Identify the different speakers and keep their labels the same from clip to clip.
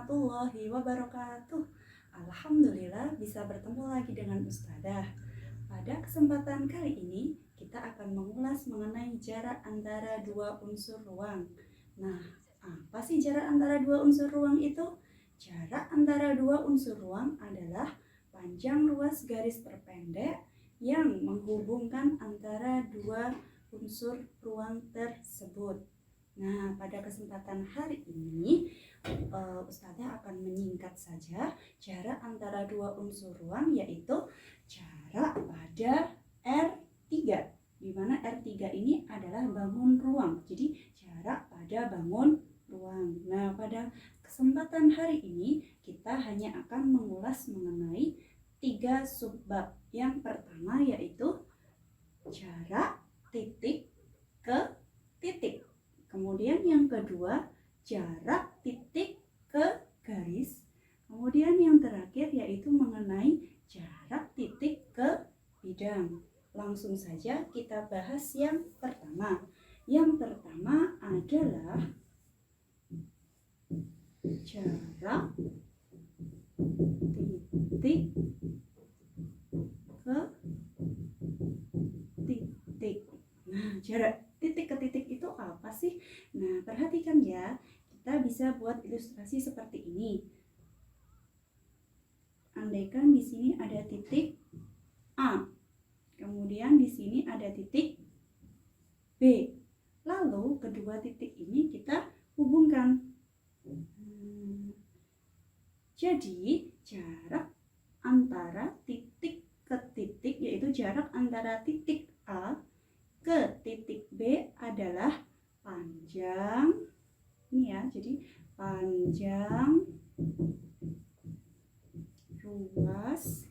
Speaker 1: warahmatullahi wabarakatuh. Alhamdulillah bisa bertemu lagi dengan Ustadzah. Pada kesempatan kali ini kita akan mengulas mengenai jarak antara dua unsur ruang. Nah, apa sih jarak antara dua unsur ruang itu? Jarak antara dua unsur ruang adalah panjang luas garis terpendek yang menghubungkan antara dua unsur ruang tersebut. Nah, pada kesempatan hari ini Ustazah akan menyingkat saja jarak antara dua unsur ruang, yaitu jarak pada R3, di mana R3 ini adalah bangun ruang. Jadi jarak pada bangun ruang. Nah, pada kesempatan hari ini kita hanya akan mengulas mengenai 3 subbab. Yang pertama yaitu jarak titik ke titik. Kemudian yang kedua, jarak titik ke garis. Kemudian yang terakhir yaitu mengenai jarak titik ke bidang. Langsung saja kita bahas yang pertama. Yang pertama adalah jarak titik ke titik. Nah, jarak titik ke titik itu apa sih? Nah, perhatikan ya, kita bisa buat ilustrasi seperti ini. Andaikan di sini ada titik A, kemudian di sini ada titik B. Lalu kedua titik ini kita hubungkan. Jadi jarak antara titik ke titik, yaitu jarak antara titik A ke titik B adalah panjang ini ya, jadi panjang ruas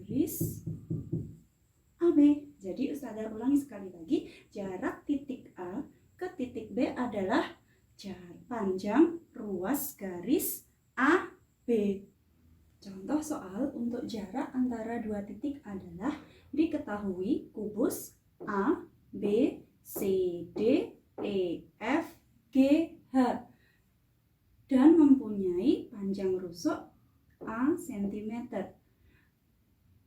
Speaker 1: garis AB. Jadi Ustazah ulangi sekali lagi, jarak titik A ke titik B adalah panjang ruas garis AB. Contoh soal untuk jarak antara dua titik adalah diketahui kubus A, B, C, D, E, F, G, H dan mempunyai panjang rusuk A cm.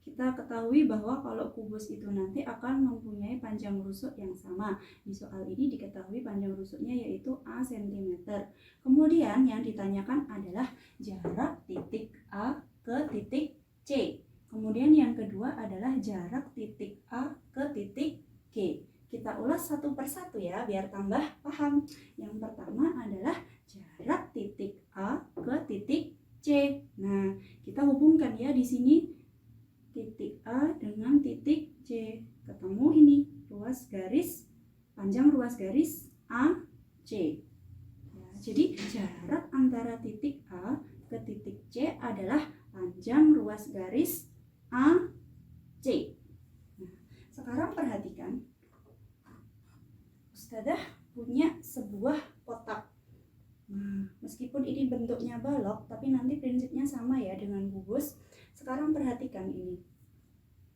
Speaker 1: Kita ketahui bahwa kalau kubus itu nanti akan mempunyai panjang rusuk yang sama. Di soal ini diketahui panjang rusuknya yaitu A cm. Kemudian yang ditanyakan adalah jarak titik A ke titik C. Kemudian yang kedua adalah jarak titik A ke titik G. Kita ulas satu persatu ya, biar tambah paham. Yang pertama adalah jarak titik A ke titik C. Nah, kita hubungkan ya di sini titik A dengan titik C. Ketemu ini ruas garis, panjang ruas garis AC. Ya, jadi jarak antara titik A ke titik C adalah panjang ruas garis AC. Nah, sekarang perhatikan, Ustazah punya sebuah kotak. Nah, meskipun ini bentuknya balok, tapi nanti prinsipnya sama ya dengan kubus. Sekarang perhatikan ini.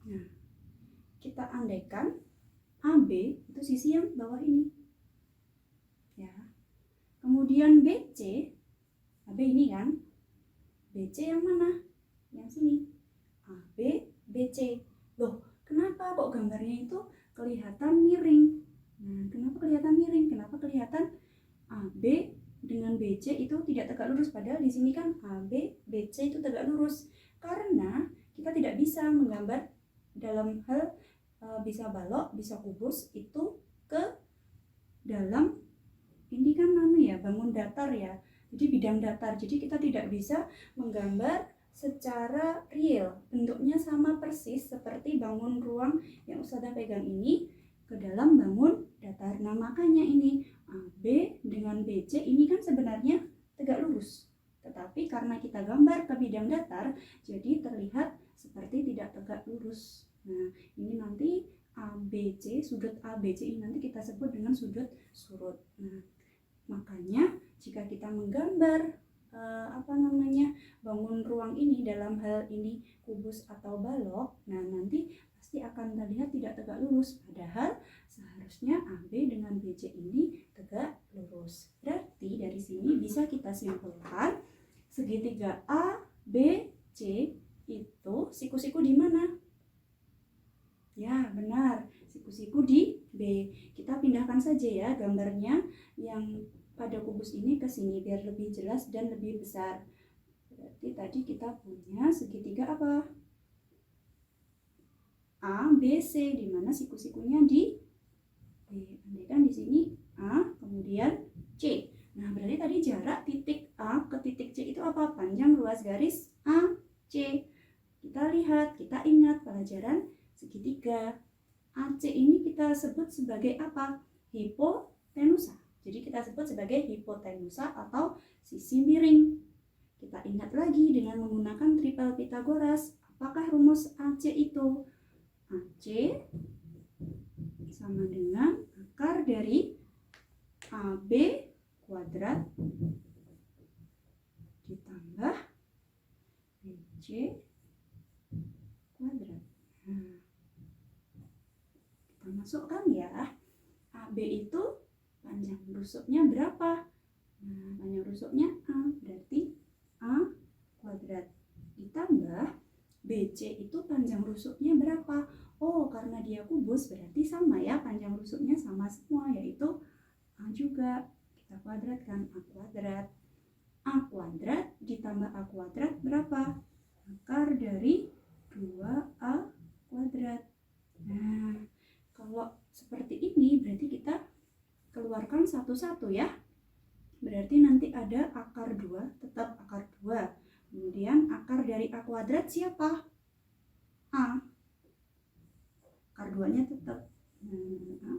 Speaker 1: Nah, kita andaikan AB itu sisi yang bawah ini. Ya. Kemudian BC, AB ini kan. BC yang mana? Yang sini. AB, BC. Loh, kenapa kok gambarnya itu kelihatan miring? Nah, kenapa kelihatan miring? Kenapa kelihatan AB dengan BC itu tidak tegak lurus? Padahal di sini kan AB, BC itu tegak lurus. Karena kita tidak bisa menggambar dalam hal bisa balok, bisa kubus itu ke dalam ini kan bangun datar ya. Jadi bidang datar. Jadi kita tidak bisa menggambar secara real. Bentuknya sama persis seperti bangun ruang yang Ustazah pegang ini ke dalam bangun datar. Nah, makanya ini AB dengan BC ini kan sebenarnya tegak lurus. Tetapi karena kita gambar ke bidang datar, jadi terlihat seperti tidak tegak lurus. Nah, ini nanti ABC, sudut ABC ini nanti kita sebut dengan sudut surut. Nah, makanya jika kita menggambar bangun ruang ini dalam hal ini kubus atau balok, nah nanti pasti akan terlihat tidak tegak lurus. Padahal seharusnya AB dengan BC ini tegak lurus. Berarti dari sini bisa kita simpulkan segitiga A, B, C itu siku-siku di mana? Ya, benar. Siku-siku di B. Kita pindahkan saja ya gambarnya yang pada kubus ini ke sini biar lebih jelas dan lebih besar. Berarti tadi kita punya segitiga apa? A, B, C, di mana siku-sikunya di B. Andaikan di sini A, kemudian C. Nah, berarti tadi jarak titik A ke titik C itu apa? Panjang ruas garis A, C. Kita lihat, kita ingat pelajaran segitiga. AC ini kita sebut sebagai apa? Hipotenusa. Jadi kita sebut sebagai hipotenusa atau sisi miring. Kita ingat lagi dengan menggunakan tripel Pythagoras. Apakah rumus AC itu? AC sama dengan akar dari AB kuadrat ditambah BC kuadrat. Nah, kita masukkan ya. AB itu panjang rusuknya berapa? Nah, panjang rusuknya A, berarti A kuadrat ditambah BC itu panjang rusuknya berapa? Oh, karena dia kubus berarti sama ya, panjang rusuknya sama semua, yaitu A juga. Kita kuadratkan A kuadrat. A kuadrat ditambah A kuadrat berapa? Akar dari 2A kuadrat. Nah, kalau seperti ini berarti kita keluarkan satu-satu ya. Berarti nanti ada akar 2, tetap akar 2. Kemudian akar dari A kuadrat siapa? A. Akar 2-nya tetap.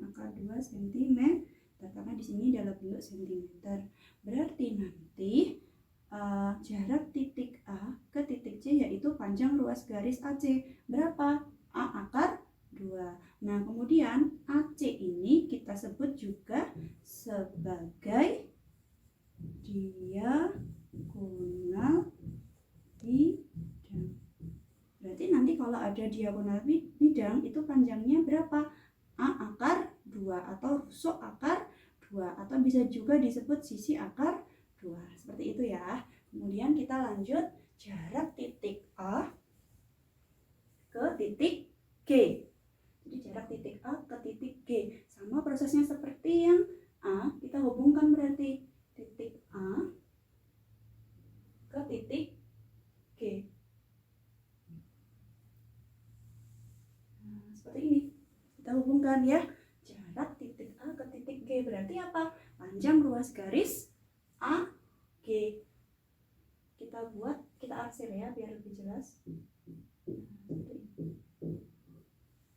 Speaker 1: Akar 2 cm, karena di sini dalam bentuk cm. Berarti nanti jarak titik A ke titik C yaitu panjang ruas garis AC. Berapa? A akar 2. Nah, kemudian AC ini kita sebut juga sebagai diagonal bidang. Berarti nanti kalau ada diagonal bidang itu panjangnya berapa? A akar 2 atau rusuk akar 2 atau bisa juga disebut sisi akar 2. Seperti itu ya. Kemudian kita lanjut jarak titik A ke titik G. Jadi jarak titik A ke titik G sama prosesnya seperti yang A, kita hubungkan berarti titik A ke titik G. Nah, seperti ini. Kita hubungkan ya. Jarak titik A ke titik G berarti apa? Panjang ruas garis A, G. Kita arsir ya biar lebih jelas.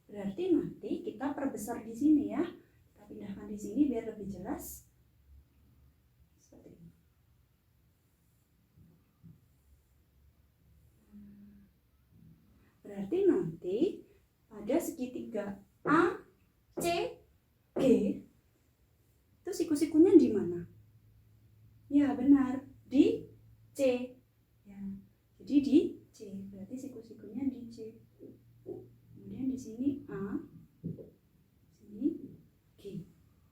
Speaker 1: Berarti nanti kita perbesar di sini ya. Kita pindahkan di sini biar lebih jelas. Seperti ini. Berarti nanti pada segitiga A, C, G itu siku-sikunya di mana? Ya benar, di C. Ya, jadi di C. Berarti siku-sikunya di C. Kemudian di sini A, sini G.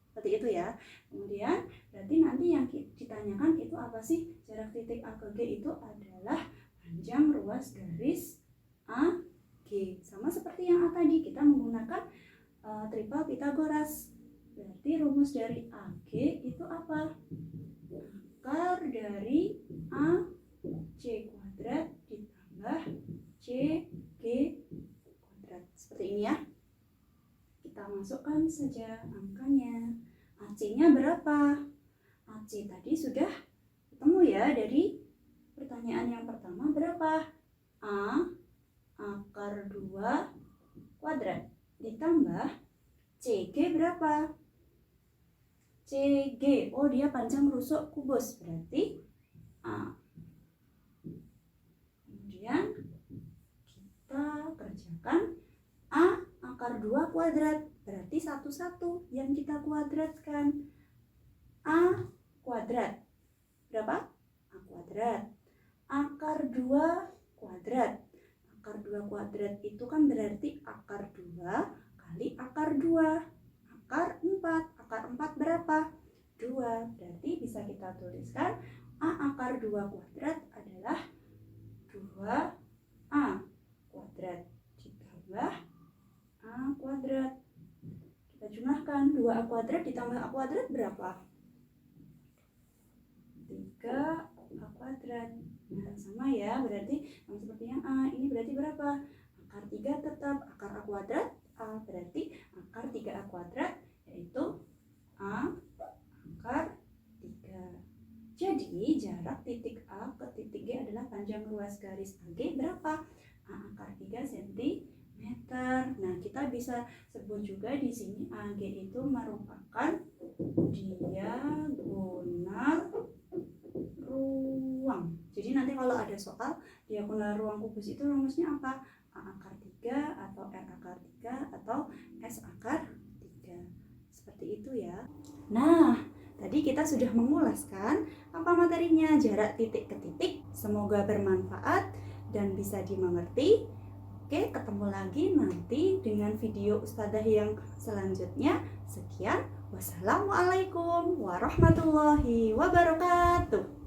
Speaker 1: Seperti itu ya. Kemudian berarti nanti yang ditanyakan itu apa sih? Jarak titik A ke G itu adalah panjang ruas garis A, G. Sama seperti yang A tadi, kita menggunakan tripel Pythagoras. Berarti rumus dari AG itu apa? Akar dari A C kuadrat ditambah C G kuadrat. Seperti ini ya. Kita masukkan saja angkanya. AC-nya berapa? AC tadi sudah ketemu ya dari pertanyaan yang pertama berapa? A akar 2 kuadrat ditambah CG berapa? CG, oh dia panjang rusuk kubus, berarti A. Kemudian kita kerjakan A akar 2 kuadrat, berarti satu-satu yang kita kuadratkan. A kuadrat, berapa? A kuadrat. Akar 2 kuadrat. Akar 2 kuadrat itu kan berarti akar 2 kali akar 2. Akar 4. Akar 4 berapa? 2. 2. Berarti bisa kita tuliskan A akar 2 kuadrat adalah 2A kuadrat ditambah A kuadrat. Kita jumlahkan 2A kuadrat ditambah A kuadrat berapa? 3A kuadrat. Nah, sama ya, berarti sama seperti yang A. Ini berarti berapa? Akar 3 tetap akar A kuadrat A, berarti akar 3A kuadrat yaitu A akar 3. Jadi jarak titik A ke titik G adalah panjang ruas garis AG berapa? A akar 3 cm. Nah, kita bisa sebut juga di sini AG itu merupakan diagonal ruang. Jadi nanti kalau ada soal diagonal ruang kubus itu rumusnya apa? A akar 3 atau R akar 3 atau S akar 3. Seperti itu ya. Nah, tadi kita sudah mengulaskan apa materinya, jarak titik ke titik. Semoga bermanfaat dan bisa dimengerti. Oke, ketemu lagi nanti dengan video Ustadzah yang selanjutnya. Sekian, wassalamualaikum warahmatullahi wabarakatuh.